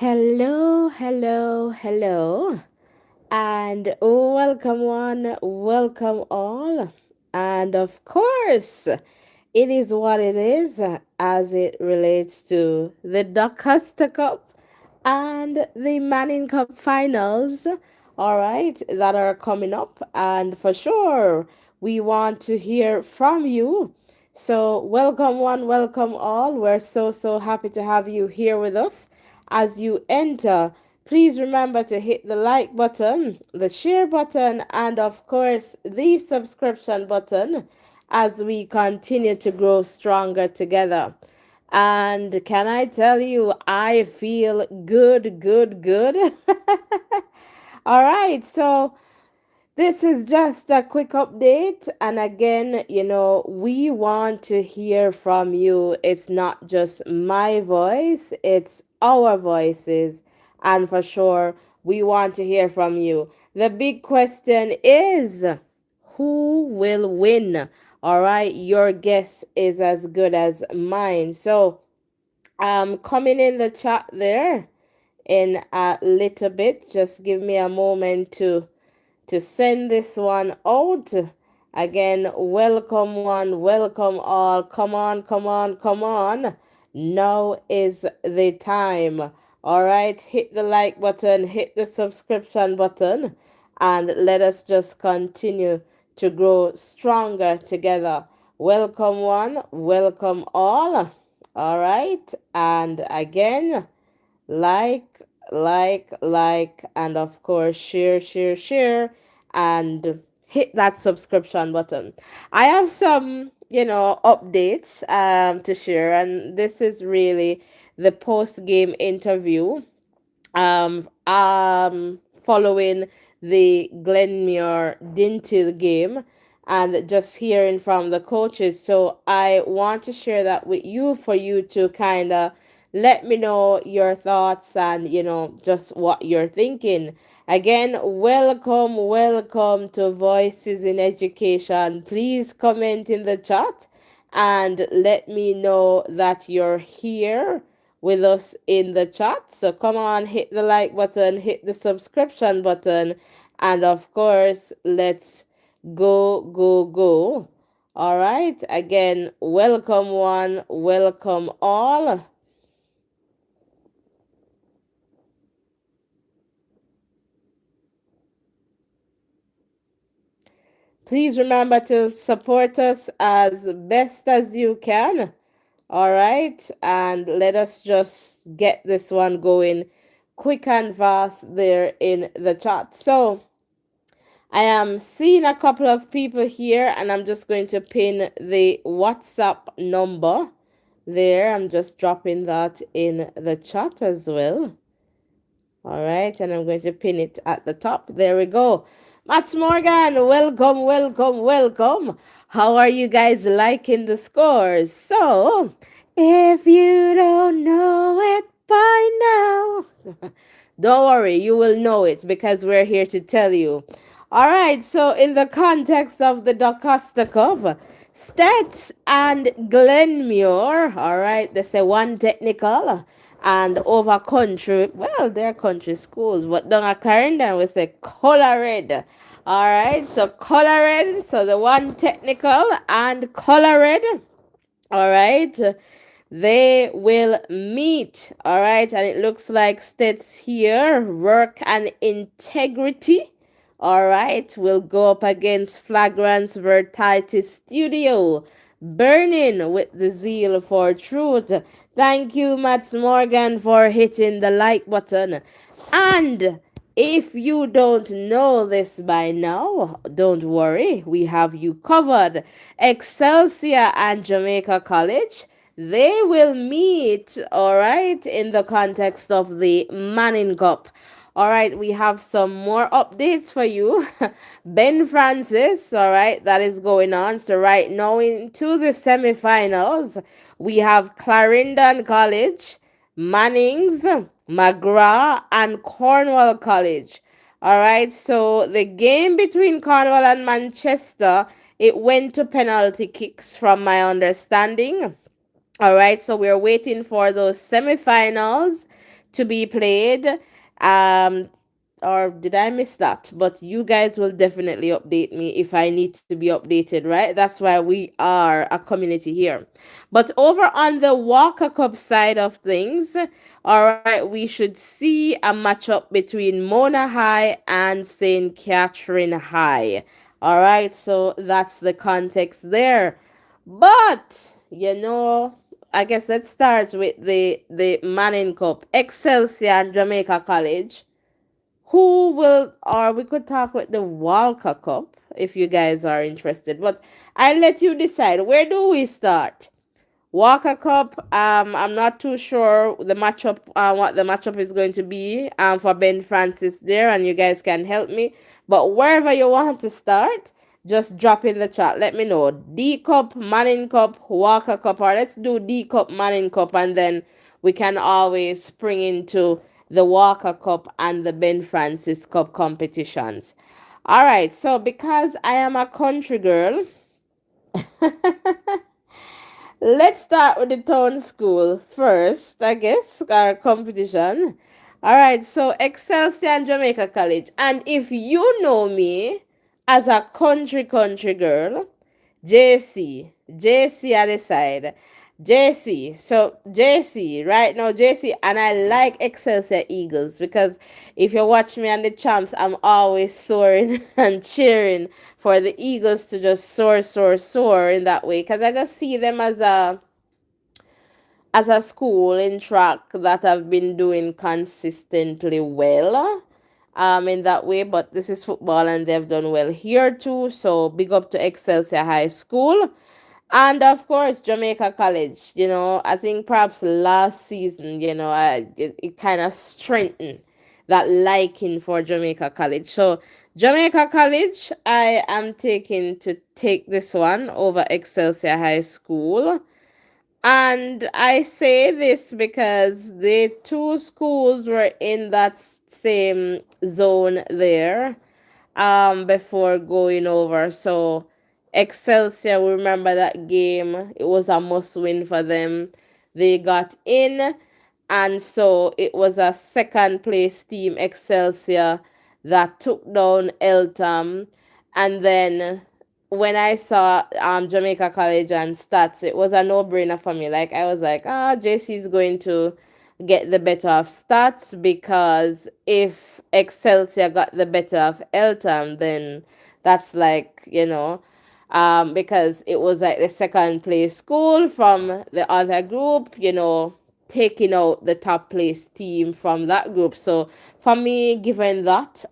Hello, hello, hello, and welcome one, welcome all. And of course, it is what it is as it relates to the DaCosta Cup and the Manning Cup finals, all right, that are coming up. And for sure, we want to hear from you. So, welcome one, welcome all. We're so happy to have you here with us. As you enter, please remember to hit the like button, the share button, and of course, the subscription button as we continue to grow stronger together. And can I tell you, I feel good, good, good. All right, so this is just a quick update. And again, we want to hear from you. It's not just my voice, it's our voices. And for sure, we want to hear from you. The big question is who will win? All right, your guess is as good as mine. So, coming in the chat there in a little bit. Just give me a moment to send this one out. Again, welcome one, welcome all. Come on, come on, come on. Now is the time. All right, hit the like button, hit the subscription button, and let us just continue to grow stronger together. Welcome one, welcome all. All right, and again, like, and of course, share, and hit that subscription button. I have some, updates to share, and this is really the post game interview following the Glenmuir Dintil game and just hearing from the coaches. So I want to share that with you for you to kind of let me know your thoughts and just what you're thinking. Again, welcome to Voices in Education. Please comment in the chat and let me know that you're here with us in the chat. So come on, hit the like button, hit the subscription button, and of course, let's go. All right. Again, welcome one, welcome all. Please remember to support us as best as you can. All right. And let us just get this one going quick and fast there in the chat. So I am seeing a couple of people here, and I'm just going to pin the WhatsApp number there. I'm just dropping that in the chat as well. All right, and I'm going to pin it at the top. There we go. Mats Morgan, welcome. How are you guys liking the scores? So, if you don't know it by now, don't worry, you will know it because we're here to tell you. All right, so in the context of the DaCosta Cup, Stets and Glenmuir, all right, they say one technical and over country, well, they're country schools, but down at Clarendon, we say color red. All right, so color red, so the one technical and color red, all right, they will meet, all right, and it looks like Stets here, work and integrity. All right, we'll go up against Flagrance Vertitis Studio, burning with the zeal for truth. Thank you, Mats Morgan, for hitting the like button. And if you don't know this by now, don't worry, we have you covered. Excelsior and Jamaica College, they will meet, all right, in the context of the Manning Cup. All right, we have some more updates for you. Ben Francis, all right, that is going on. So right now into the semifinals, we have Clarendon College, Mannings, McGrath, and Cornwall College. All right, so the game between Cornwall and Manchester, it went to penalty kicks from my understanding. All right, so we're waiting for those semifinals to be played. Um, or did I miss that? But you guys will definitely update me if I need to be updated, right? That's why we are a community here. But over on the Walker Cup side of things, all right, we should see a matchup between Mona High and St. Catherine High. All right, so that's the context there. But, I guess let's start with the Manning Cup. Excelsior and Jamaica College. Who will, or we could talk with the Walker Cup if you guys are interested. But I'll let you decide. Where do we start? Walker Cup. I'm not too sure the matchup. What the matchup is going to be. For Ben Francis there, and you guys can help me. But wherever you want to start, just drop in the chat. Let me know. D Cup, Manning Cup, Walker Cup, or let's do D Cup, Manning Cup, and then we can always spring into the Walker Cup and the Ben Francis Cup competitions. All right. So because I am a country girl. Let's start with the town school first, I guess, our competition. All right, so Excelsior and Jamaica College. And if you know me as a country girl, JC at the side. JC, right now, JC, and I like Excelsior Eagles because if you watch me on the champs, I'm always soaring and cheering for the Eagles to just soar in that way because I just see them as a school in track that have been doing consistently well in that way. But this is football and they've done well here too, so big up to Excelsior High School. And of course, Jamaica College, I think perhaps last season, it kind of strengthened that liking for Jamaica College. So, Jamaica College, I am taking to take this one over Excelsior High School. And I say this because the two schools were in that same zone there before going over. So Excelsior, we remember that game. It was a must win for them. They got in, and so it was a second place team, Excelsior, that took down Eltham. And then when I saw Jamaica College and stats, it was a no brainer for me. Like I was like, JC is going to get the better of stats because if Excelsior got the better of Eltham, then that's like, because it was like the second place school from the other group, taking out the top place team from that group. So for me, given that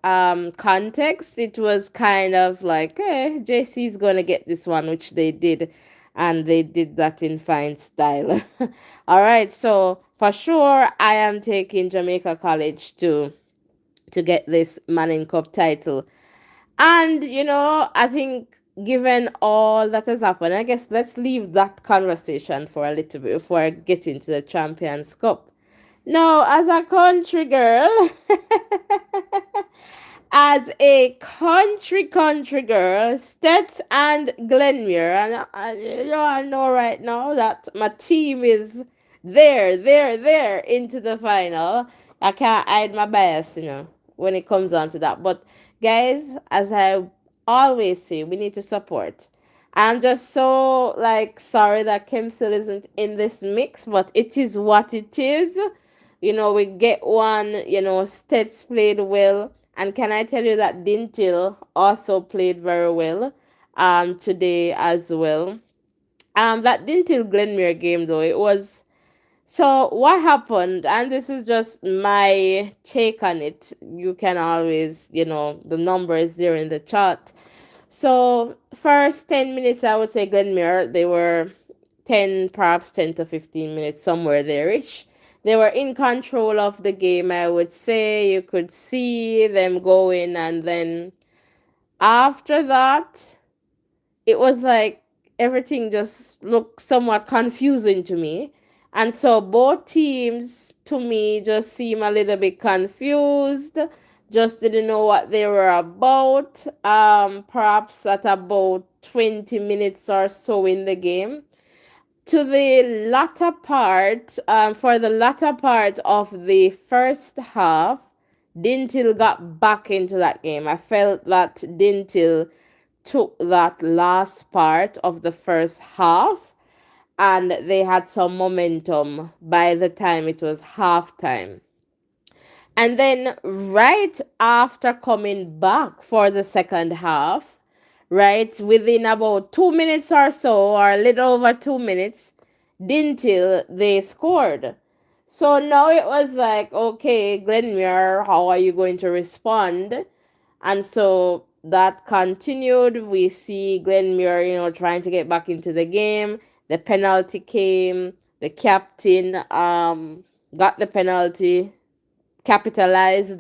context, it was kind of like, JC is gonna get this one, which they did, and they did that in fine style. All right, so for sure, I am taking Jamaica College to get this Manning Cup title. And, I think given all that has happened, I guess let's leave that conversation for a little bit before I get into the Champions Cup. Now, as a country girl, as a country girl, Stets and Glenmuir, and I know right now that my team is there into the final. I can't hide my bias, when it comes on to that. But guys, as I always say, we need to support. I'm just so sorry that Kemsil isn't in this mix, but it is what it is. We get one, Stets played well. And can I tell you that Dintil also played very well today as well. That Dintil Glenmuir game though, it was so what happened, and this is just my take on it. You can always, the number is there in the chart. So first 10 minutes, I would say Glenmuir, they were perhaps 10 to 15 minutes, somewhere there-ish. They were in control of the game, I would say. You could see them going, and then after that, it was like everything just looked somewhat confusing to me. And so both teams, to me, just seem a little bit confused, just didn't know what they were about. Perhaps at about 20 minutes or so in the game. To the latter part, for the latter part of the first half, Dintil got back into that game. I felt that Dintil took that last part of the first half and they had some momentum by the time it was halftime. And then, right after coming back for the second half, right, within about 2 minutes or so, or a little over 2 minutes, until they scored. So now it was like, okay, Glenmuir, how are you going to respond? And so that continued. We see Glenmuir, trying to get back into the game. The penalty came. The captain got the penalty, capitalized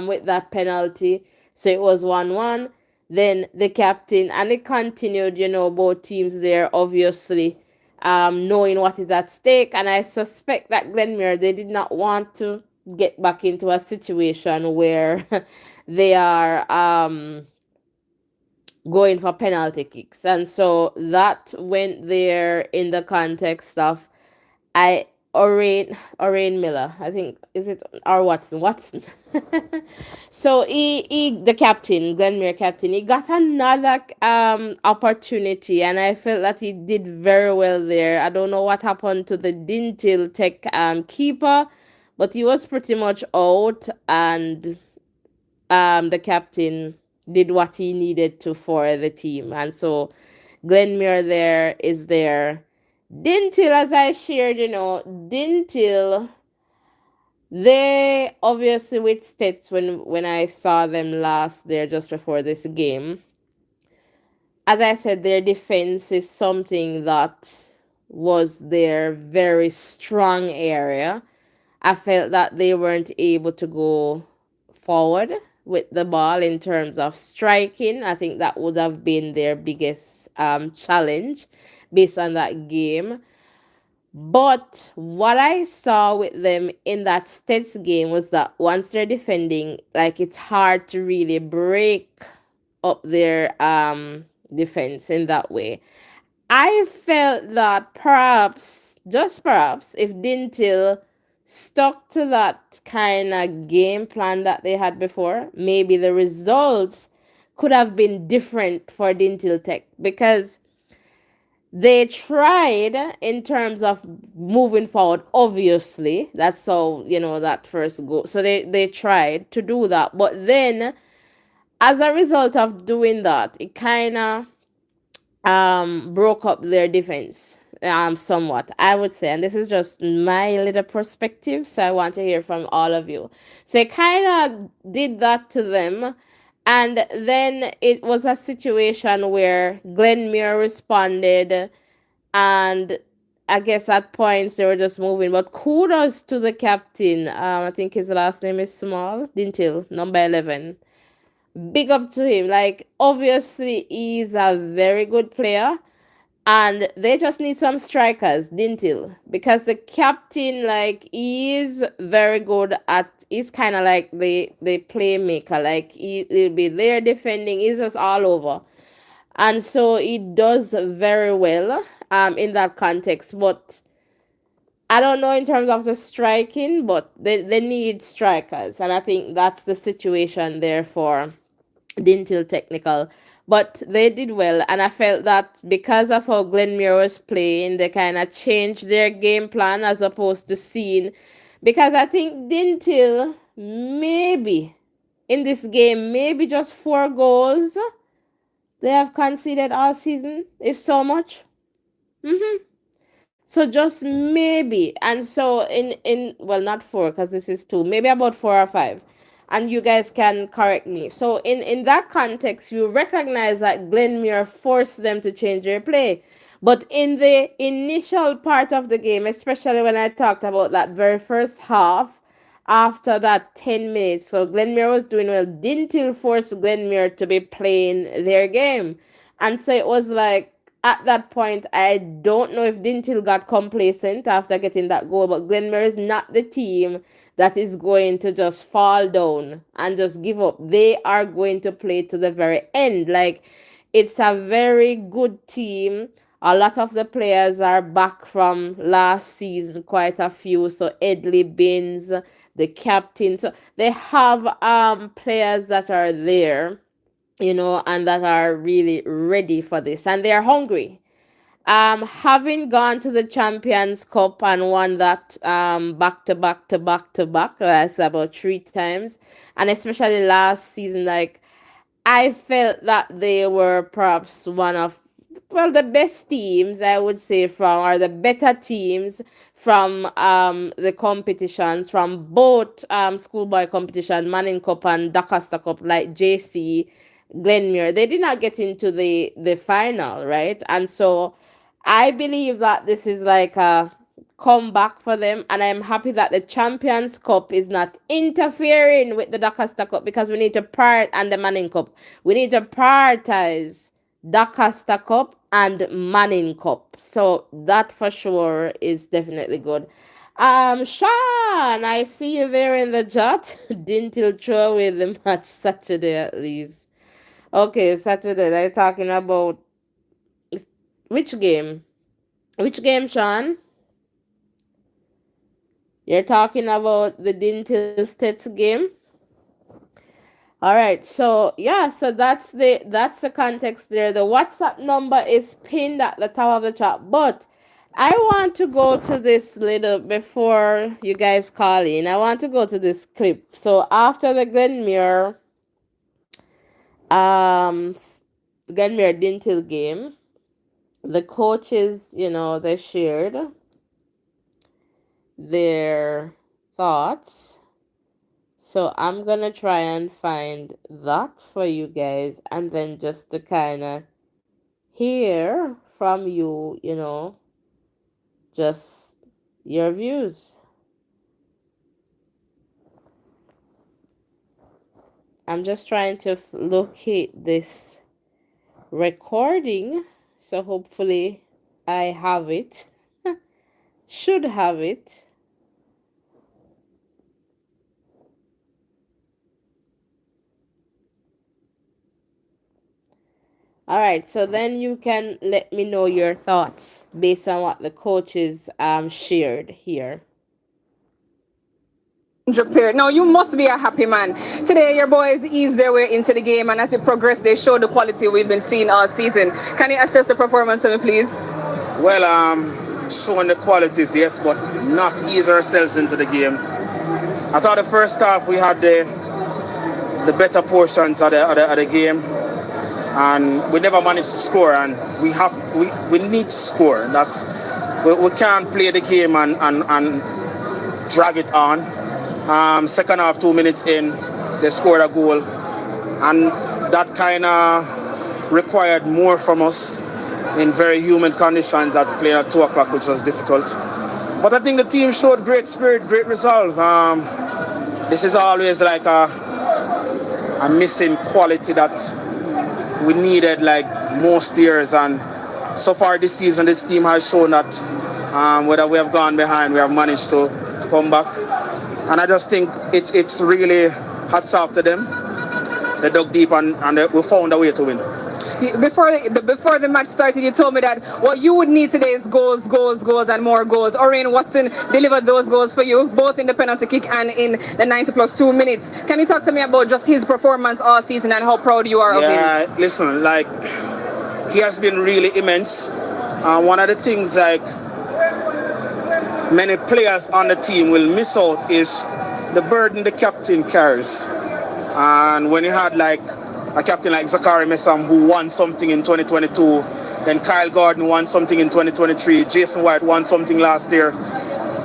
with that penalty. So it was 1-1. Then the captain, and it continued, both teams there, obviously, knowing what is at stake. And I suspect that Glenmuir, they did not want to get back into a situation where they are going for penalty kicks. And so that went there in the context of I Orain Miller, I think, is it, or Watson. So he the captain, Glenmuir captain, he got another opportunity, and I felt that he did very well there. I don't know what happened to the Dintil Tech keeper, but he was pretty much out, and the captain did what he needed to for the team. And so Glenmuir there is there. Dintil, as I shared, Dintil, they obviously with Stets, when I saw them last there just before this game, as I said, their defense is something that was their very strong area. I felt that they weren't able to go forward with the ball in terms of striking. I think that would have been their biggest challenge based on that game. But what I saw with them in that States game was that once they're defending, like, it's hard to really break up their defense in that way. I felt that perhaps, just perhaps, if Dintil stuck to that kind of game plan that they had before, maybe the results could have been different for Dintil Tech, because they tried in terms of moving forward. Obviously, that's how, that first goal. So they tried to do that, but then as a result of doing that, it kind of broke up their defense somewhat, I would say. And this is just my little perspective, so I want to hear from all of you. So it kind of did that to them, and then it was a situation where Glenmuir responded, and I guess at points they were just moving. But kudos to the captain. I think his last name is Small Dintil, number 11. Big up to him. Like, obviously, he's a very good player, and they just need some strikers, Dintil, because the captain, like, he is very good at. He's kind of like the playmaker. Like, he'll be there defending. He's just all over, and so he does very well in that context. But I don't know in terms of the striking, but they need strikers, and I think that's the situation there for Dintil Technical. But they did well, and I felt that because of how Glenmuir was playing, they kind of changed their game plan as opposed to seeing. Because I think Dintil, maybe in this game, maybe just 4 goals they have conceded all season, if so much. So just maybe, and so in well, not 4, because this is 2, maybe about 4 or 5, and you guys can correct me. So in that context, you recognize that Glenmuir forced them to change their play, but in the initial part of the game, especially when I talked about that very first half, after that 10 minutes, so Glenmuir was doing well. Dintil force Glenmuir to be playing their game, and so it was like, at that point, I don't know if Dintil got complacent after getting that goal, but Glenmuir is not the team that is going to just fall down and just give up. They are going to play to the very end. Like, it's a very good team A lot of the players are back from last season, quite a few. So Edley Binns, the captain. So they have players that are there, and that are really ready for this, and they're hungry. Having gone to the Champions Cup and won that back to back to back to back, that's about 3 times, and especially last season, like I felt that they were perhaps one of, well, the best teams, I would say, from, or the better teams from the competitions, from both schoolboy competition, Manning Cup and DaCosta Cup, like JC, Glenmuir. They did not get into the final, right? And so I believe that this is like a comeback for them, and I'm happy that the Champions Cup is not interfering with the DaCosta Cup, because we need to and the Manning Cup. We need to prioritize DaCosta Cup and Manning Cup. So that for sure is definitely good. Sean, I see you there in the chat. Didn't you throw away the match Saturday at least? Okay, Saturday. They're talking about which game? Which game, Sean? You're talking about the Dintil States game? All right, so yeah, so that's the context there. The WhatsApp number is pinned at the top of the chat, but I want to go to this little before you guys call in. I want to go to this clip. So after the Glenmuir Dintil game, the coaches, they shared their thoughts. So I'm going to try and find that for you guys, and then just to kind of hear from you, just your views. I'm just trying to locate this recording. So hopefully I have it. Should have it. All right, so then you can let me know your thoughts based on what the coaches shared here. Period. Now you must be a happy man. Today your boys eased their way into the game, and as they progress, they show the quality we've been seeing all season. Can you assess the performance of me, please? Well, showing the qualities, yes, but not ease ourselves into the game. I thought the first half we had the better portions of the game, and we never managed to score. And we need to score. We can't play the game and drag it on. Second half, 2 minutes in, they scored a goal, and that kind of required more from us in very humid conditions at playing at 2 o'clock, which was difficult. But I think the team showed great spirit, great resolve. This is always like a missing quality that we needed like most years, and so far this season this team has shown that whether we have gone behind, we have managed to come back. And I just think it's really hats off to them. They dug deep and we found a way to win. Before the match started, you told me that what you would need today is goals, and more goals. Orion Watson delivered those goals for you, both in the penalty kick and in the 90 plus 2 minutes. Can you talk to me about just his performance all season and how proud you are of him? Yeah, listen, like, he has been really immense. One of the things, like, many players on the team will miss out is the burden the captain carries. And when you had like a captain like Zachary Messam, who won something in 2022, then Kyle Gordon won something in 2023, Jason White won something last year,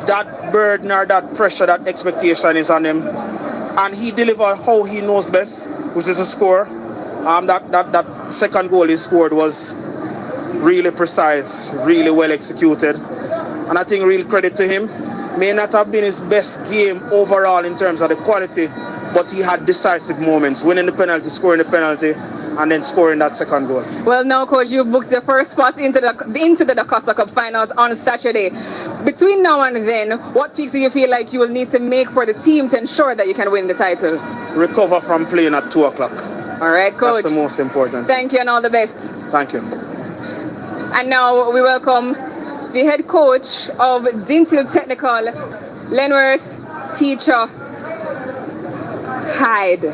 that burden or that pressure, that expectation is on him. And he delivered how he knows best, which is a score. That second goal he scored was really precise, really well executed. And I think real credit to him. May not have been his best game overall in terms of the quality, but he had decisive moments, winning the penalty, scoring the penalty, and then scoring that second goal. Well, now, Coach, you booked the first spot into the DaCosta Cup finals on Saturday. Between now and then, what tweaks do you feel like you will need to make for the team to ensure that you can win the title? Recover from playing at 2 o'clock. All right, Coach. That's the most important. Thank you and all the best. Thank you. And now we welcome the head coach of Dintil Technical, Lenworth Teacher Hyde.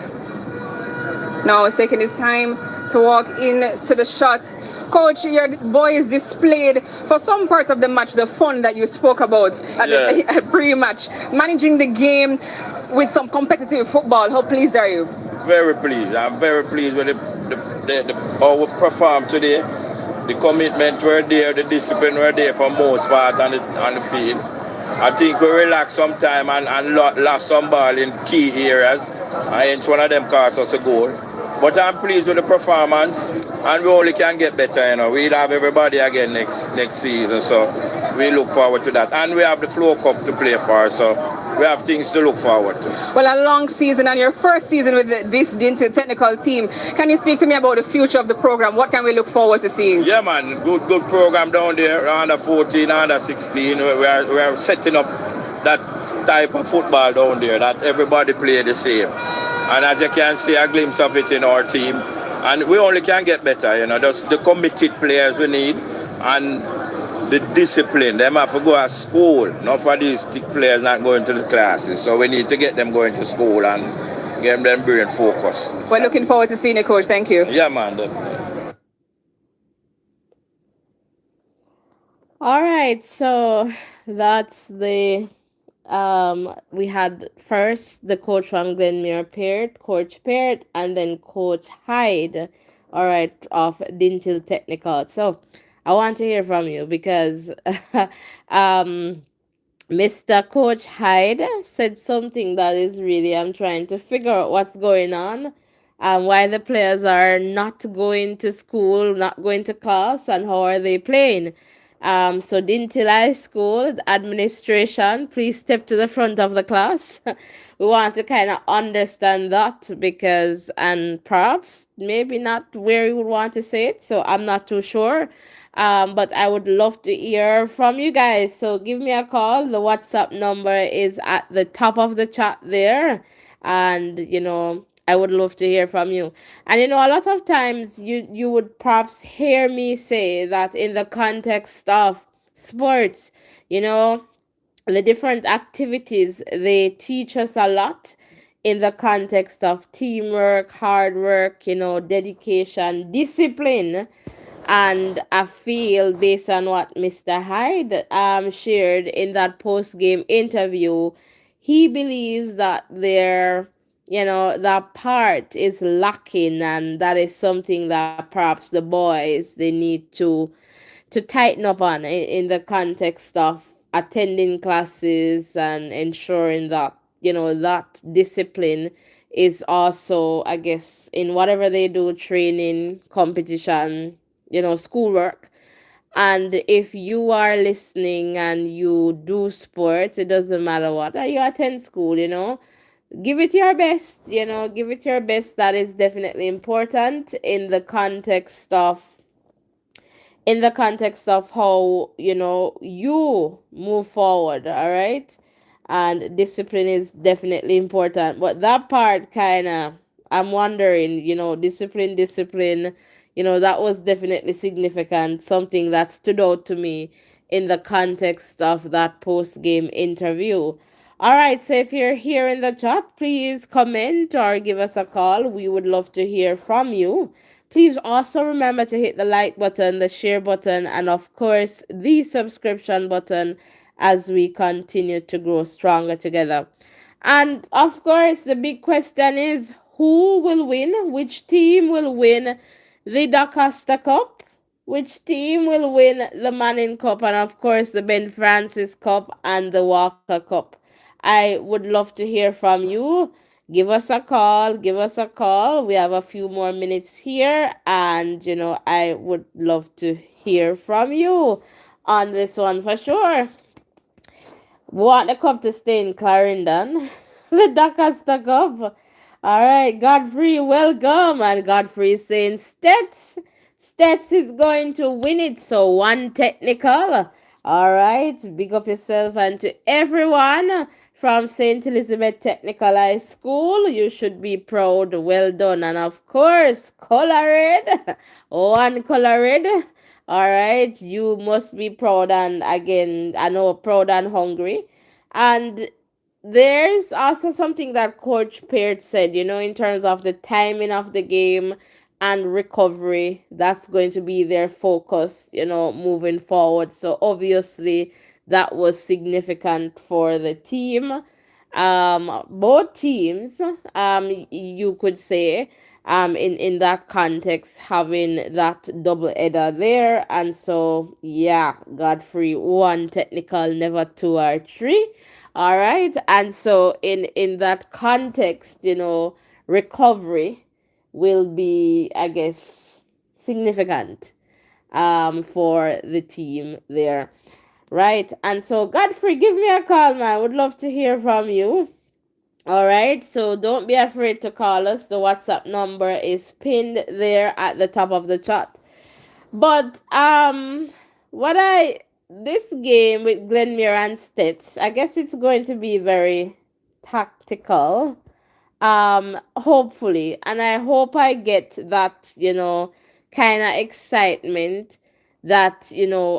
Now he's taking his time to walk into the shot. Coach, your boys displayed for some part of the match the fun that you spoke about at the pre-match, managing the game with some competitive football. How pleased are you? Very pleased. I'm very pleased with how we performed today. The commitment were there, the discipline were there for most part on the field. I think we relaxed some time and lost some ball in key areas. And each one of them cost us a goal. But I'm pleased with the performance, and we only can get better. We'll have everybody again next season, so we look forward to that. And we have the Flow Cup to play for, so we have things to look forward to. Well, a long season and your first season with this Dintil Technical team. Can you speak to me about the future of the program? What can we look forward to seeing? Yeah, man, good program down there, under 14, under 16. We are setting up that type of football down there that everybody play the same. And as you can see a glimpse of it in our team. And we only can get better, just the committed players we need and the discipline. Them have to go to school, not for these players not going to the classes. So we need to get them going to school and get them brain focused. We're looking forward to seeing you, Coach. Thank you. Yeah, man, definitely. All right, so that's the we had first the coach from Glenmere Peart, Coach Peart, and then Coach Hyde, all right, of Dintil Technical. So I want to hear from you because Mr. Coach Hyde said something that is really, I'm trying to figure out what's going on and why the players are not going to school, not going to class, and how are they playing. So Dintil High School administration, please step to the front of the class. We want to kind of understand that because, and perhaps maybe not where you would want to say it. So I'm not too sure. But I would love to hear from you guys. So give me a call. The WhatsApp number is at the top of the chat there. And, I would love to hear from you. And a lot of times you would perhaps hear me say that in the context of sports, the different activities, they teach us a lot in the context of teamwork, hard work, dedication, discipline. And I feel based on what Mr. Hyde shared in that post-game interview, he believes that that part is lacking, and that is something that perhaps the boys they need to tighten up on in the context of attending classes and ensuring that that discipline is also, I guess, in whatever they do, training, competition, schoolwork. And if you are listening and you do sports, it doesn't matter what, you attend school, give it your best, give it your best. That is definitely important in the context of how you move forward, all right? And discipline is definitely important, but that part kind of, I'm wondering, discipline, that was definitely significant, something that stood out to me in the context of that post-game interview. All right, so if you're here in the chat, please comment or give us a call. We would love to hear from you. Please also remember to hit the like button, the share button, and of course, the subscription button as we continue to grow stronger together. And of course, the big question is, who will win? Which team will win the DaCosta Cup? Which team will win the Manning Cup? And of course, the Ben Francis Cup and the Walker Cup. I would love to hear from you. Give us a call. Give us a call. We have a few more minutes here. And, I would love to hear from you on this one for sure. We want the cup to stay in Clarendon. The DaCosta Cup. All right, Godfrey, welcome. And Godfrey is saying Stets is going to win it. So one technical. All right, big up yourself and to everyone from St. Elizabeth Technical High School. You should be proud. Well done. And of course, Color Red. One Color Red. All right, you must be proud and again, I know proud and hungry. And there's also something that Coach Peart said, in terms of the timing of the game and recovery. That's going to be their focus, moving forward. So obviously, that was significant for the team. Both teams, you could say, in that context, having that double header there. And so, yeah, Godfrey, one technical, never two or three. All right. And so in that context, recovery will be, I guess, significant for the team there. Right. And so Godfrey, give me a call, man. Would love to hear from you. All right, so don't be afraid to call us. The WhatsApp number is pinned there at the top of the chat. But what I this game with Glenmere and Stitz, I guess it's going to be very tactical. Hopefully, and I hope I get that, kind of excitement that,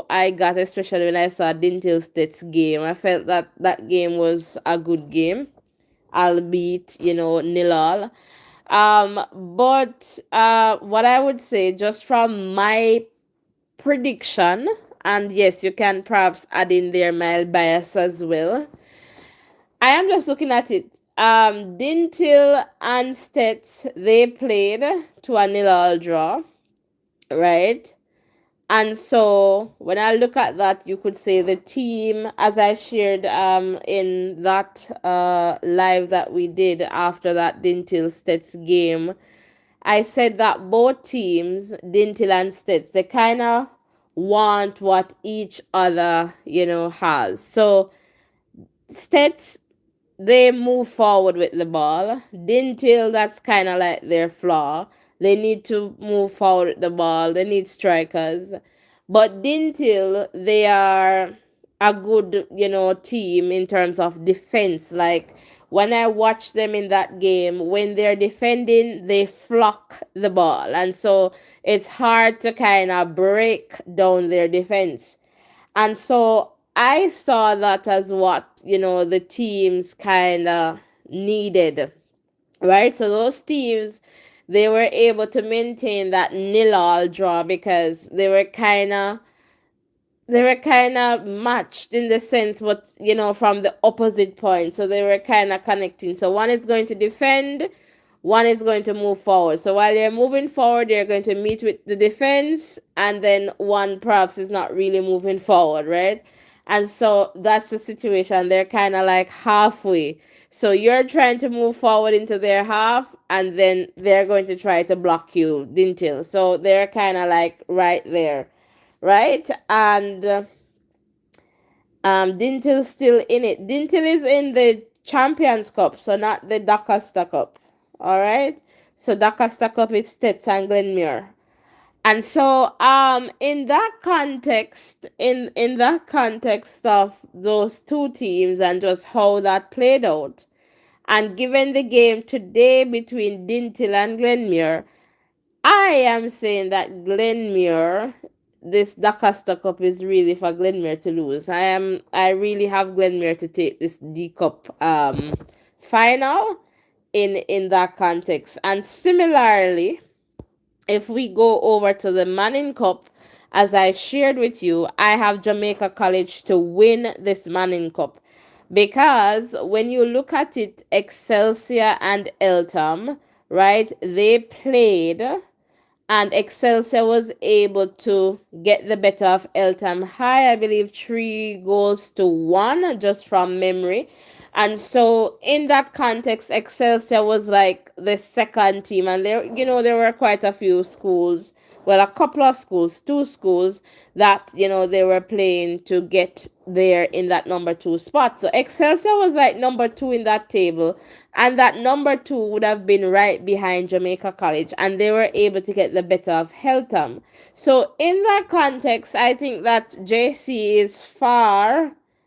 I got, especially when I saw Dintil State's game. I felt that that game was a good game, albeit, nil all. But what I would say, just from my prediction, and yes, you can perhaps add in there my bias as well. I am just looking at it. Dintil and Stets, they played to a nil all draw, right? And so when I look at that, you could say the team, as I shared in that live that we did after that Dintil Stets game, I said that both teams, Dintil and Stets, they kind of want what each other, has. So Stets, they move forward with the ball. Dintil, that's kind of like their flaw. They need to move forward with the ball. They need strikers. But Dintil, they are a good, team in terms of defense. Like when I watch them in that game, when they're defending, they flock the ball. And so it's hard to kind of break down their defense. And so I saw that as what, the teams kind of needed, right? So those teams, they were able to maintain that nil all draw because they were kind of matched in the sense, but from the opposite point. So they were kind of connecting. So one is going to defend, one is going to move forward. So while they're moving forward, they're going to meet with the defense, and then one perhaps is not really moving forward, right? And so that's the situation. They're kind of like halfway. So you're trying to move forward into their half, and then they're going to try to block you, Dintil. So they're kind of like right there, right? And Dintil's still in it. Dintil is in the Champions Cup, so not the DaCosta Cup. All right. So DaCosta Cup is Stets and Glenmere. And so in that context of those two teams and just how that played out, and given the game today between Dintil and Glenmere, I am saying that Glenmere, this DaCosta Cup is really for Glenmere to lose. I really have Glenmere to take this D Cup final in that context. And similarly, if we go over to the Manning Cup, as I shared with you, I have Jamaica College to win this Manning Cup. Because when you look at it, Excelsior and Eltham, right, they played, and Excelsior was able to get the better of Eltham High, I believe 3 goals to 1, just from memory. And so in that context, Excelsior was like the second team, and there were quite a few schools, well, a couple of schools, 2 schools that they were playing to get there in that number 2 spot. So Excelsior was like number 2 in that table, and that number 2 would have been right behind Jamaica College, and they were able to get the better of Heltham. So in that context, I think that JC is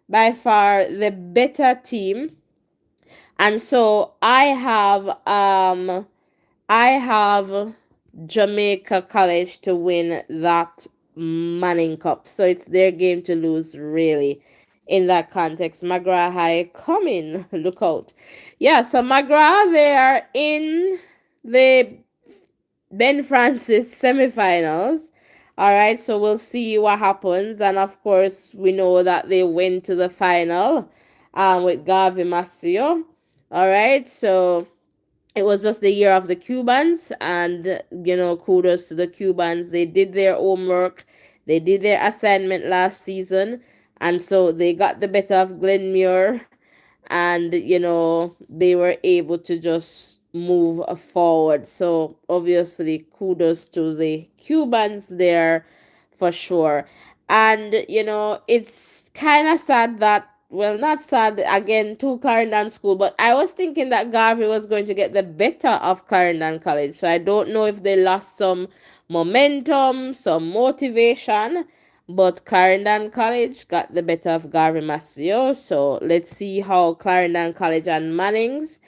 by far the better team. And so I have Jamaica College to win that Manning Cup. So it's their game to lose, really. In that context, McGrath High coming. Look out. Yeah, so McGrath, they are in the Ben Francis semifinals. All right, so we'll see what happens. And of course, we know that they went to the final with Gavi Masio. All right, so it was just the year of the Cubans, and kudos to the Cubans. They did their homework, they did their assignment last season, and so they got the better of Glenmuir, and they were able to just move forward. So obviously, kudos to the Cubans there for sure. And it's kind of sad that, well, not sad again to Clarendon School, but I was thinking that Garvey was going to get the better of Clarendon College. So I don't know if they lost some momentum, some motivation, but Clarendon College got the better of Garvey Masio. So let's see how Clarendon College and Mannings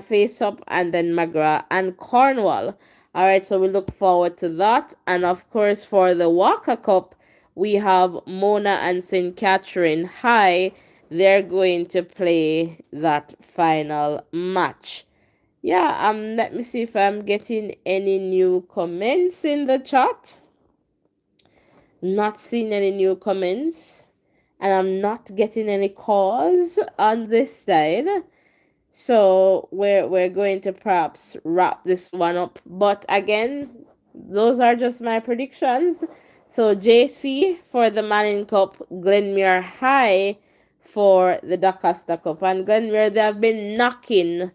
face up, and then McGrath and Cornwall. All right, so we look forward to that. And of course, for the Walker Cup, we have Mona and St. Catherine High. They're going to play that final match. Yeah, let me see if I'm getting any new comments in the chat. Not seeing any new comments, and I'm not getting any calls on this side. So we're going to perhaps wrap this one up. But again, those are just my predictions. So JC for the Manning Cup, Glenmuir High for the DaCosta Cup. And Glenmuir, they have been knocking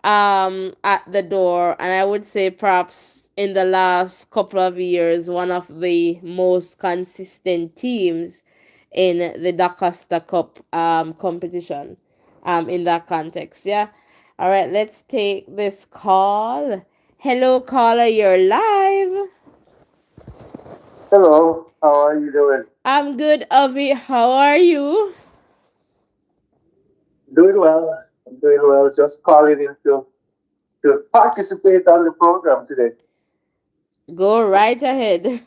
at the door, and I would say perhaps in the last couple of years one of the most consistent teams in the DaCosta Cup competition in that context. Yeah. All right, let's take this call. Hello, caller, you're live. Hello, how are you doing? I'm good, Avi. How are you? Doing well. I'm doing well. Just calling in to participate on the program today. Go right ahead.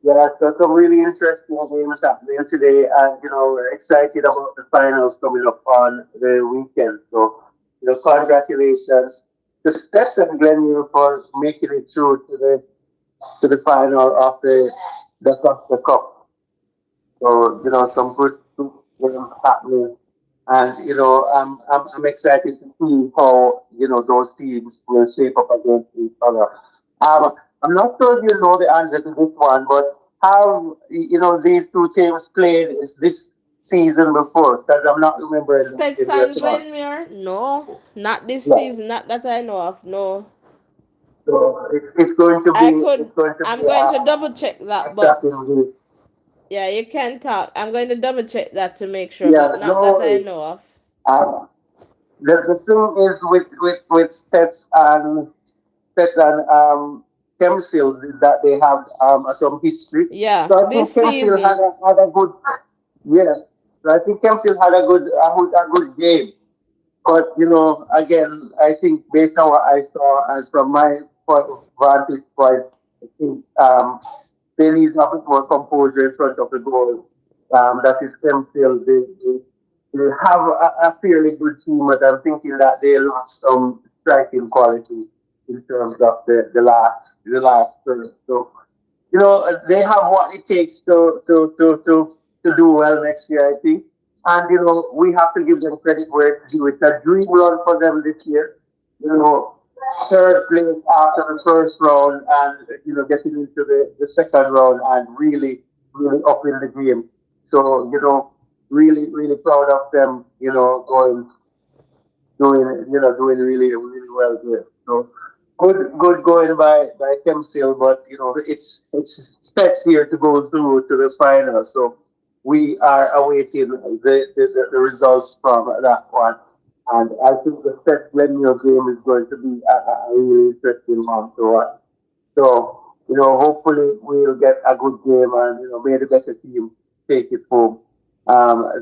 Yeah, so some really interesting games happening today, and we're excited about the finals coming up on the weekend. So, congratulations to Steps and Glenview for making it through to the final of the Cup. So, some good games happening. And I'm excited to see how those teams will shape up against each other. I'm not sure if you know the answer to this one, but have these two teams played this season before? Because I'm not remembering that in their Stetson past. Glenmuir? No, not this Yeah. season. Not that I know of. No. So it's going to I be could. I'm going to double check a that, but shocking game. yeah, you can talk. I'm going to double check that to make sure, but Yeah, not no that I worries. know of. Uh, the thing is with Stetson Kempsfield is that they have some history. Yeah, So I think this Kempsfield season. had a good, yeah. So I think Kempsfield had a good game. But again, I think based on what I saw and from my vantage point, I think they need a bit more composure in front of the goal. That is Kempsfield. They have a fairly good team, but I'm thinking that they lost some striking quality in terms of the last third. So they have what it takes to do well next year, I think. And we have to give them credit where it's due. It's a dream run for them this year. You know, third place after the first round, and getting into the second round and really up in the game. So really proud of them. Doing really well there. So good going by Kempsale, but it's steps here to go through to the final. So we are awaiting the results from that one. And I think the Steph Glenmore game is going to be a really interesting one to watch. So, hopefully we'll get a good game and, may the better team take it home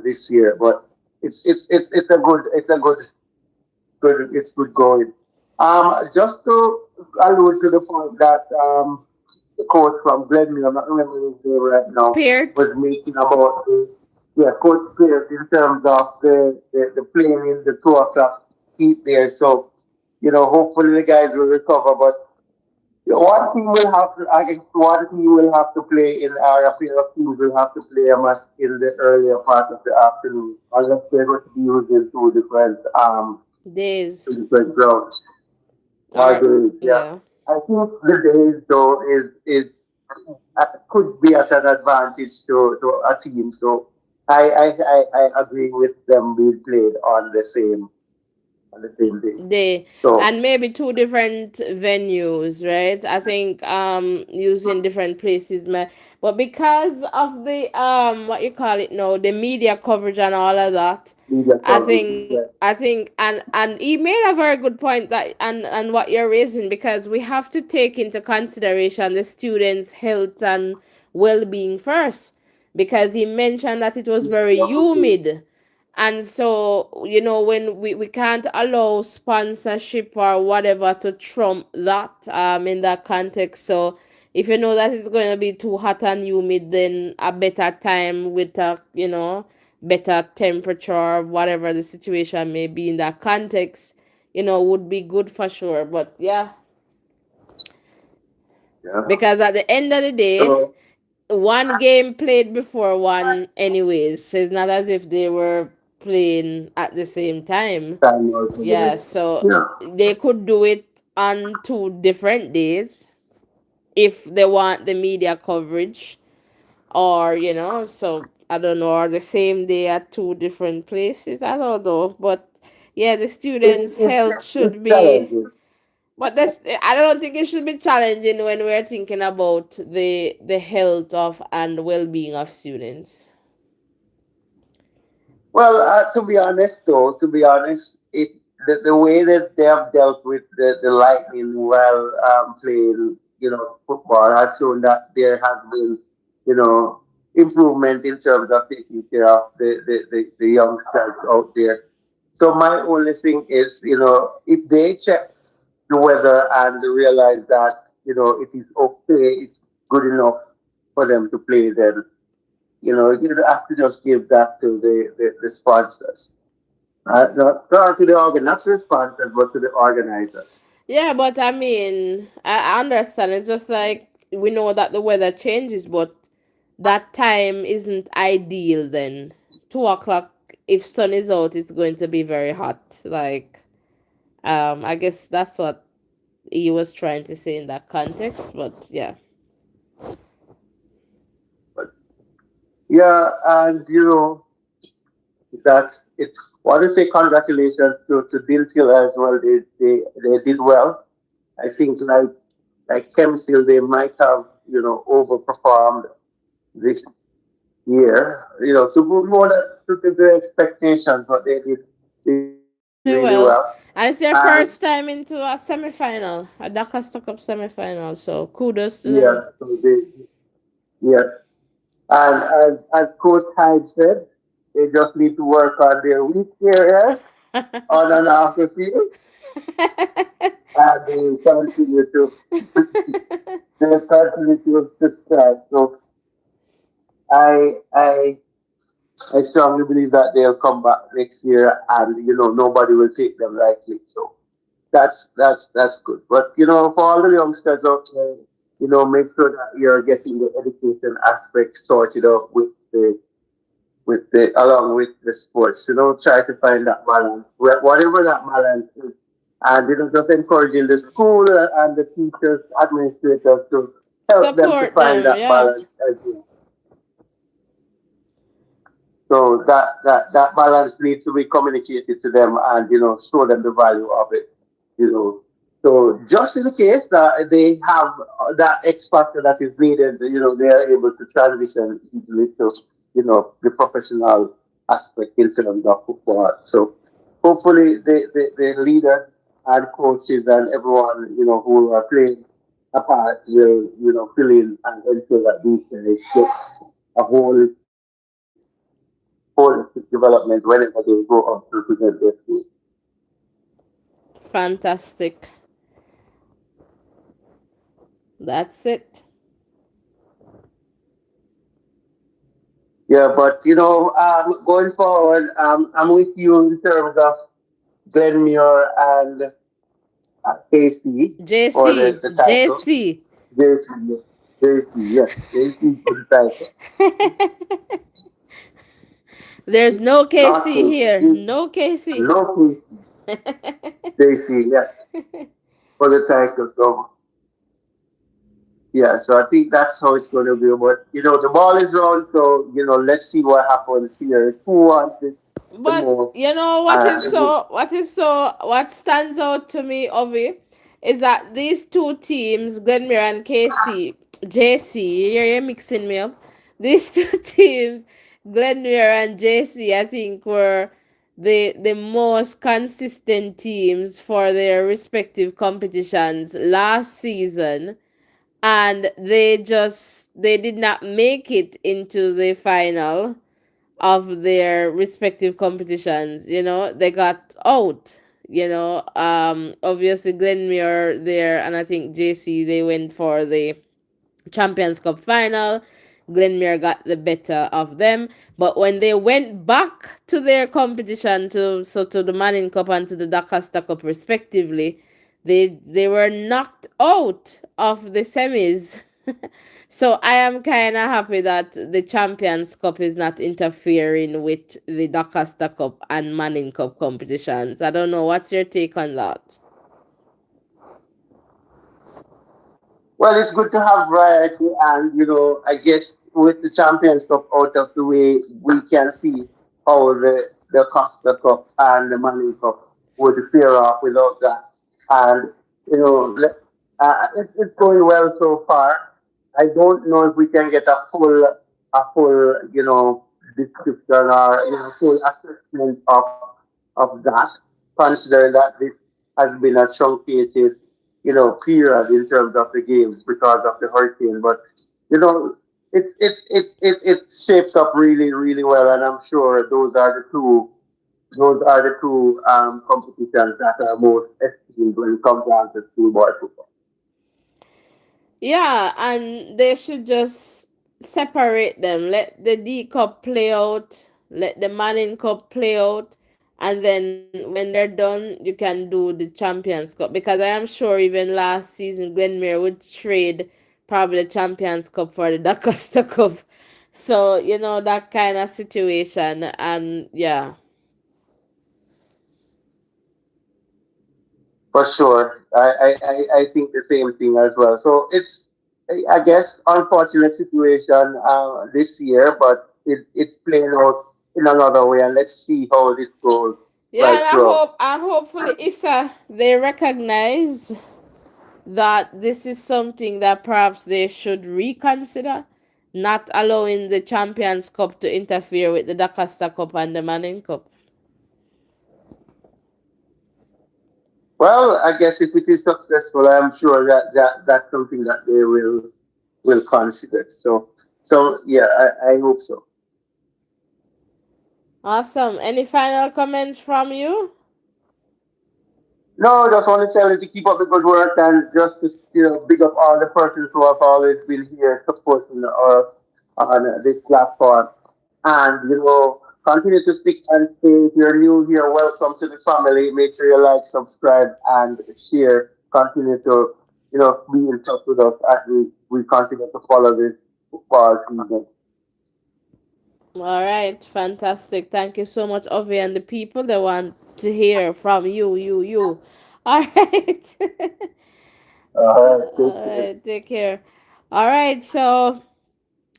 this year. But it's a good going. Just to allude to the point that the coach from Glenville, I'm not remembering his name right now, was Peart. making about the, yeah, Coach Pierce in terms of the playing in the 2 o'clock heat there. So, hopefully the guys will recover. But one team will have to, I guess, one team will have to play in our a pair of teams will have to play a match in the earlier part of the afternoon, unless they're going to be using Days. two different grounds. Or Or days, yeah. yeah. I think the days though is could be at an advantage to a team. So I agree with them being played on the same day. They So and maybe two different venues, right? I think using different places, but because of the what you call it now, the media coverage and all of that, media coverage, yeah. I think and he made a very good point that and what you're raising, because we have to take into consideration the students' health and well-being first, because he mentioned that it was very humid, and so, when we can't allow sponsorship or whatever to trump that in that context. So if you know that it's going to be too hot and humid, then a better time with a, better temperature, whatever the situation may be in that context, would be good for sure. But yeah, Yeah. because at the end of the day, So one game played before one anyways, so it's not as if they were playing at the same time. time also Yeah, there. so Yeah. they could do it on two different days if they want the media coverage, or so I don't know, or the same day at two different places. I don't know, but yeah, the students' health should It's be. challenging. But I don't think it should be challenging when we're thinking about the health of and well-being of students. Well, to be honest, the way that they have dealt with the Lightning while playing, football has shown that there has been, improvement in terms of taking care of the youngsters out there. So my only thing is, if they check the weather and realize that, it is okay, it's good enough for them to play, then you have to just give that to the sponsors. Not to the not to the sponsors, but to the organizers. Yeah, but I mean, I understand. It's just like we know that the weather changes, but that time isn't ideal then. 2 o'clock, if sun is out, it's going to be very hot. Like, I guess that's what he was trying to say in that context, but yeah. But yeah, and that's it. Want to say congratulations to Diltil as well. They did well. I think like Chemsil, they might have overperformed this year. To go more to the expectations, but they did really Really well. well. And it's And their first time into a semi-final, a DaCosta Cup semi-final, so kudos to yeah, them. so yeah. And as Coach Hyde said, they just need to work on their weak areas on and off the field, and they continue to strive. So I I I strongly believe that they'll come back next year, and nobody will take them lightly. So that's good. But for all the youngsters out there, make sure that you're getting the education aspect sorted out with the along with the sports. Try to find that balance, whatever that balance is, and just encouraging the school and the teachers, administrators to help them to Support find them, that yeah. balance as well. So that balance needs to be communicated to them, and show them the value of it. You know, so just in the case that they have that X factor that is needed, they are able to transition easily to the professional aspect in terms of football. So hopefully the leaders and coaches and everyone who are playing a part will fill in and ensure that these guys get a whole holistic development whenever they go up to represent their school. Fantastic. That's it. Yeah, but going forward, I'm with you in terms of Glenmuir and KC for JC, the title. JC. JC, JC, yes, JC for the title. There's no Not KC here. KC, No KC. no KC, JC, yes, for the title. So yeah, so I think that's how it's going to be. But the ball is round, so let's see what happens here. Who wants it the But most? you know And what stands out to me, Ovi, is that these two teams, Glenmere and KC, JC, you're mixing me up. These two teams, Glenmere and JC, I think were the most consistent teams for their respective competitions last season, and they did not make it into the final of their respective competitions. They got out. Obviously Glenmuir there, and I think JC, they went for the Champions Cup final. Glenmuir got the better of them, but when they went back to their competition, to the Manning Cup and to the DaCosta Cup respectively, they were knocked out of the semis. So I am kind of happy that the Champions Cup is not interfering with the DaCosta Cup and Manning Cup competitions. I don't know. What's your take on that? well, it's good to have variety, and I guess with the Champions Cup out of the way, we can see how the Costa Cup and the Money Cup would fare off without that. And it's going well so far. I don't know if we can get a full description or full assessment of that, considering that this has been a truncated period in terms of the games because of the hurricane. But you know, it shapes up really really well, and I'm sure those are the two competitions that are most esteemed when it comes down to schoolboy football. Yeah, and they should just separate them. Let the D Cup play out, let the Manning Cup play out, and then when they're done, you can do the Champions Cup. Because I am sure even last season, Glenmere would trade probably the Champions Cup for the DaCosta Cup. So, that kind of situation. And yeah. For sure, I think the same thing as well. So it's, I guess, unfortunate situation this year, but it's playing out in another way, and let's see how this goes Yeah, right and throughout. hopefully Issa, they recognize that this is something that perhaps they should reconsider, not allowing the Champions Cup to interfere with the DaCosta Cup and the Manning Cup. Well, I guess if it is successful, I'm sure that's something that they will consider. So yeah, I hope so. Awesome. Any final comments from you? No, just want to tell you to keep up the good work and just to big up all the persons who have always been here supporting us on this platform. And continue to stick and stay. If you're new here, welcome to the family. Make sure you like, subscribe, and share. Continue to be in touch with us as we continue to follow this football season. All right, fantastic. Thank you so much, Ovi, and the people that want to hear from you. All right. Take All care. right, take care. All right, so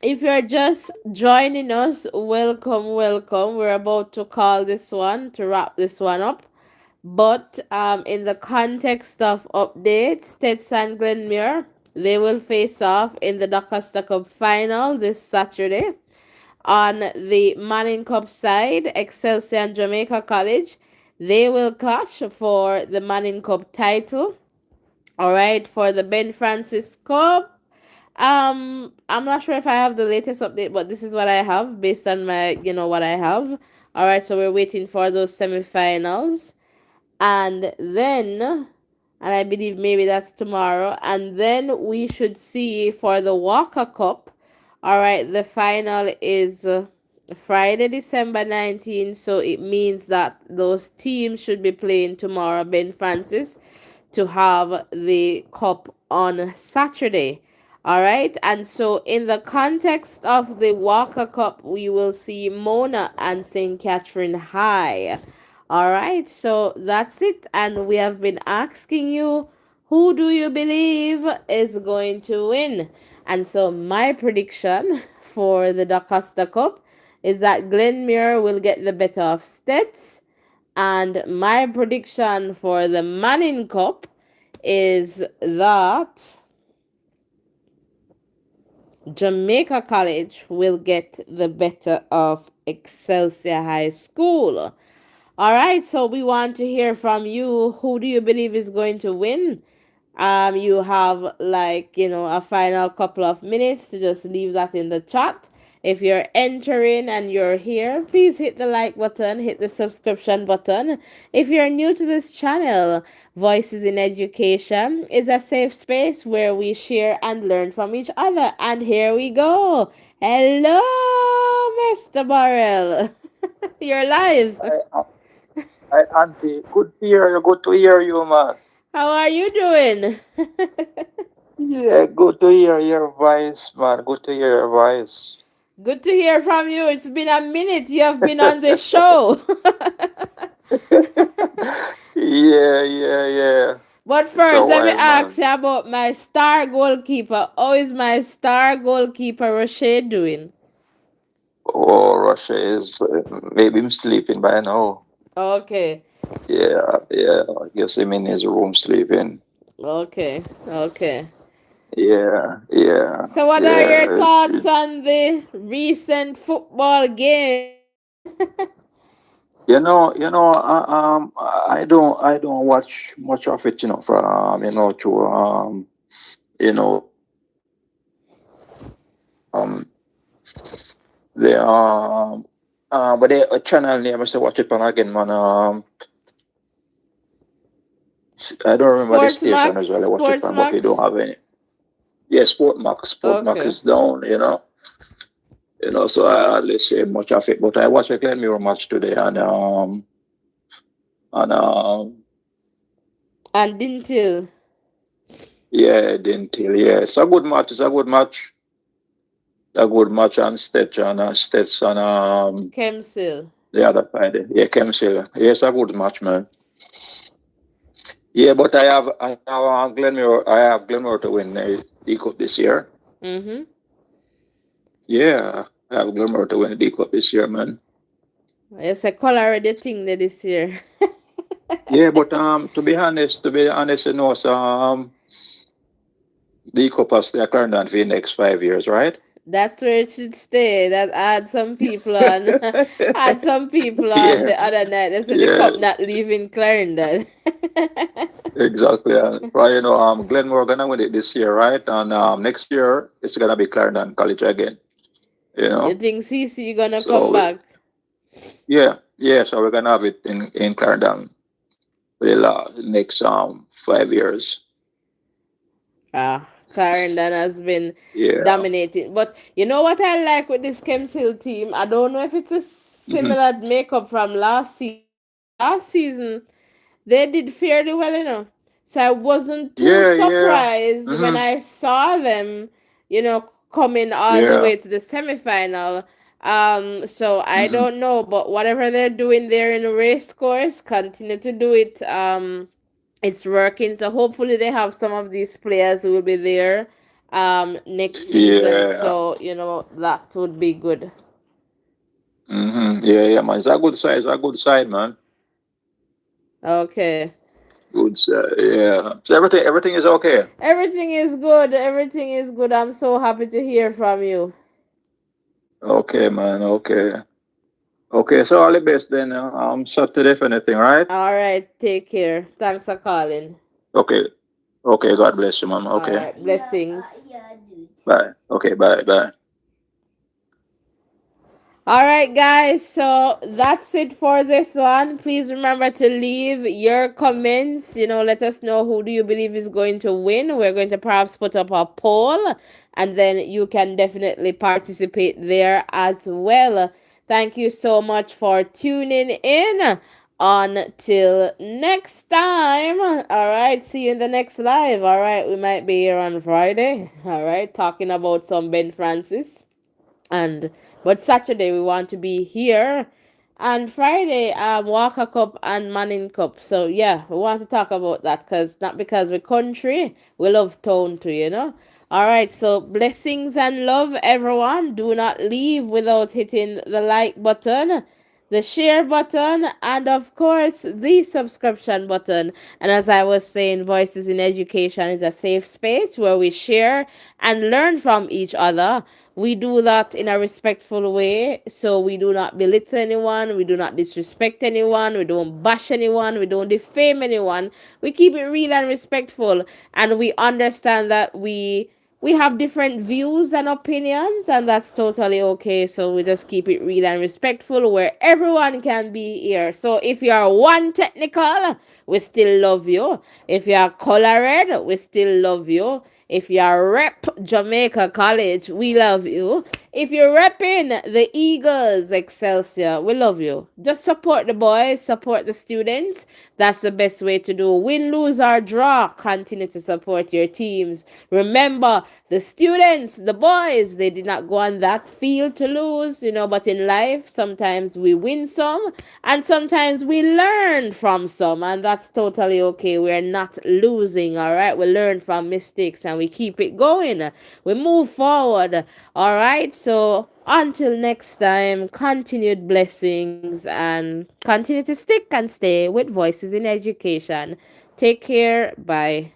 if you're just joining us, welcome, welcome. We're about to call this one to wrap this one up. But in the context of updates, Stetson Glenmuir, they will face off in the DaCosta Cup final this Saturday. On the Manning Cup side, Excelsior and Jamaica College, they will clash for the Manning Cup title. All right, for the Ben Francis Cup, I'm not sure if I have the latest update, but this is what I have based on my, what I have. All right, so we're waiting for those semifinals, and then, and I believe maybe that's tomorrow, and then we should see for the Walker Cup. All right, the final is Friday, December 19th. So it means that those teams should be playing tomorrow, Ben Francis, to have the cup on Saturday. All right. And so, in the context of the Walker Cup, we will see Mona and St. Catherine High. All right. So, that's it. And we have been asking you, who do you believe is going to win? And so, my prediction for the DaCosta Cup is that Glenmuir will get the better of Stets. And my prediction for the Manning Cup is that Jamaica College will get the better of Excelsior High School. All right, so we want to hear from you. Who do you believe is going to win? You have like, a final couple of minutes to just leave that in the chat. If you're entering and you're here, please hit the like button, hit the subscription button. If you're new to this channel, Voices in Education is a safe space where we share and learn from each other. And here we go. Hello, Mr. Burrell. You're live. Hi, Auntie. Good to hear you. Good to hear you, man. How are you doing? Yeah, good to hear your voice, man. Good to hear your voice. Good to hear from you. It's been a minute you have been on the show. Yeah. But It's a first, let me while, ask man. you about my star goalkeeper. How is my star goalkeeper Rocher doing? Oh, Russia is maybe him sleeping by now. Okay. Yeah. I guess him in his room sleeping. Okay. Yeah. So, what are your Yeah. thoughts on the recent football game? I don't watch much of it, from, to you know, um, the but the channel name I say watch it on again, man. I don't remember the Sports station Max? as well. I watch it Sports on, but we don't Max? have any. Yeah, Sport Max. Sport Max Okay. is down, so I hardly see much of it. But I watched a Glenmuir match today, and And Dintil? yeah, didn't tell. Yeah, it's a good match. It's a good match. A good match on Stets and Kemsil? the other side. Yeah, Kemsil. Yeah, it's a good match, man. Yeah, but I have Glenmore to win the Cup this year. Mm-hmm. Yeah, I have Glenmore to win the D Cup this year, man. It's a color already thing there this year. Yeah, but to be honest, so D Cup has their current for the next 5 years, right? That's where it should stay. That had some people on had some people on Yeah, the other night. They said the yeah, cup not leaving Clarendon. exactly. Right, Glenmore gonna win it this year, right? And next year it's gonna be Clarendon College again. You You know, think CC gonna so come back? yeah. So we're gonna have it in Clarendon for the next 5 years. Clarendon has been Yeah. dominating. But you know what I like with this Kemshill team? I don't know if it's a Hmm. similar makeup from last season. Last season, they did fairly well, So I wasn't too Yeah. surprised when Hmm. I saw them, coming all the Yeah. way to the semifinal. So I Hmm. don't know, but whatever they're doing there in the race course, continue to do it. It's working. So hopefully they have some of these players who will be there next season. Yeah. So, that would be good. Yeah, man. It's a good side. It's a good side, man. Okay. Good side. Yeah. So everything is okay. Everything is good. Everything is good. I'm so happy to hear from you. Okay, man. Okay. Okay. So all the best then. Shut to if anything, right? All right, take care. Thanks for calling. Okay. Okay. God bless you, man. All Okay. right, blessings. Bye. Okay. Bye. All right, guys. So that's it for this one. Please remember to leave your comments. Let us know who do you believe is going to win. We're going to perhaps put up a poll, and then you can definitely participate there as well. Thank you so much for tuning in. Until next time. All right. See you in the next live. All right. We might be here on Friday. All right. Talking about some Ben Francis. And but Saturday we want to be here, and Friday Walker Cup and Manning Cup. So yeah, we want to talk about that because not because we're country, we love tone too, you know. All right, so blessings and love, everyone. Do not leave without hitting the like button, the share button, and of course the subscription button. And as I was saying, Voices in Education is a safe space where we share and learn from each other. We do that in a respectful way, so we do not belittle anyone, we do not disrespect anyone, we don't bash anyone, we don't defame anyone. We keep it real and respectful, and we understand that we have different views and opinions, and that's totally okay. So we just keep it real and respectful where everyone can be here. So if you are one technical, we still love you. If you are color red, we still love you. If you're rep Jamaica College, we love you. If you're repping the Eagles Excelsior, we love you. Just support the boys, support the students. That's the best way to do. Win, lose, or draw. Continue to support your teams. Remember, the students, the boys, they did not go on that field to lose, you know, but in life, sometimes we win some and sometimes we learn from some, and that's totally okay. We're not losing, all right? We learn from mistakes and we keep it going. We move forward, all right? So until next time, continued blessings and continue to stick and stay with Voices in Education. Take care. Bye.